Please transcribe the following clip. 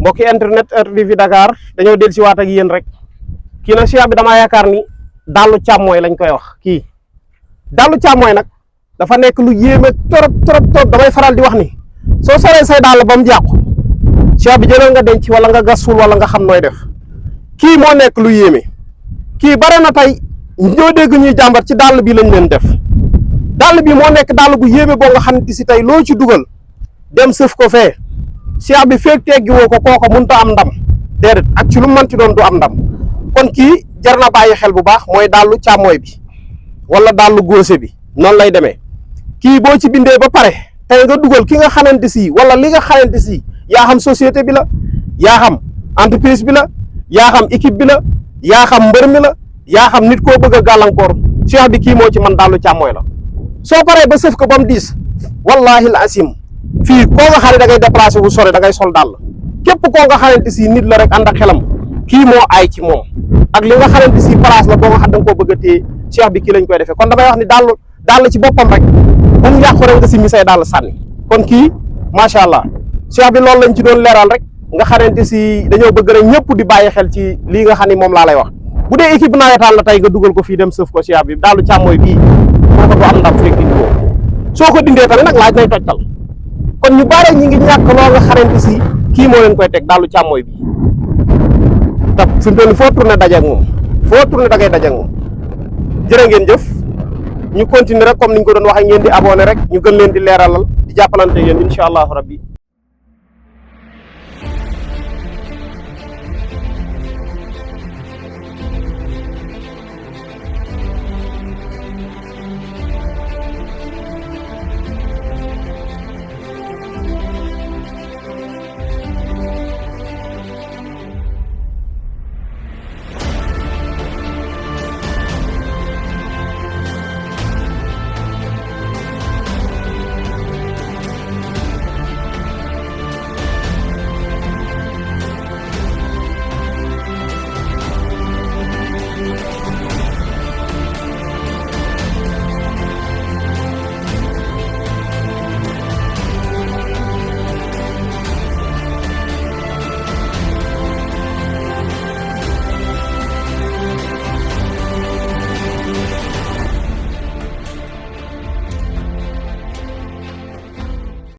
mbokki internet RTV Dakar dañoo del si waat ak yéen rek kii nag Cheikh bi damaa yaakaar ni dallu càmmooy lañ koy wax. kii dallu càmmooy nag dafa nekk lu yéeme trop damay faral di wax ni soo solee say dàll ba mu jàqu Cheikh bi jëlal nga denc wala nga gas suul wala nga xam nooy def. kii moo nekk lu yéeme kii bare na tey ñoo dégg ñuy jàmbat ci dàll bi lañ leen def. dàll bi moo nekk dàll bu yéeme boo nga xamante si tey loo ci dugal dem sëf ko fee Cheikh bi feeg teggi woo ko kooko mënut a am ndam déedéet ak ci lu mën ci doon du am ndam kon kii jar na bàyyi xel bu baax mooy dàllu càmmooy bi wala dàllu góose bi noonu lay demee. kii boo ci bindee ba pare tey nga dugal ki nga xamante si wala li nga xamante si yaa xam société bi la yaa xam entreprise bi la yaa xam équipe bi la yaa xam mbër mi la yaa xam nit koo bëgg a gàllankoor Cheikh bi kii moo ci man dàllu càmmooy la. soo paree ba sëf ko ba mu diis wallahi la asim fii koo nga xam ne da ngay déplacé wu sore da ngay sol dàll képp koo nga xamante si nit la rek ànd ak xelam kii moo aay ci moom ak li nga xamante si place la boo nga xam da nga koo bëgg a téye Cheikh bi kii lañ koy defee kon damay wax ni dàll ci boppam rek bu mu yàqu rek nga simmi say dàll sànni kon kii macha allah Cheikh bi loolu lañ ci doon leeral rek nga xamante si dañoo bëgg rek ñëpp di bàyyi xel ci lii nga xam ni moom laa lay wax bu dee équipe nawetaan la tey nga dugal ko fii dem sëf ko Cheikh bi dàllu càmmooy bii moo ko du am ndam fekk dindi ko soo ko dindee tamit nag laaj nay tojtal kon ñu bare ñi ngi ñàkk loo nga xamante si kii moo leen koy teg dàllu càmmooy bi te fi mu toll nii foo tourné daje ak moom foo tourné da ngay daje ak moom jërë ngeen jëf ñu continuer rek comme ni ñu ko doon waxee ngeen di abonné rek ñu gën leen di leeralal di jàppalante yéen incha allahu rabbi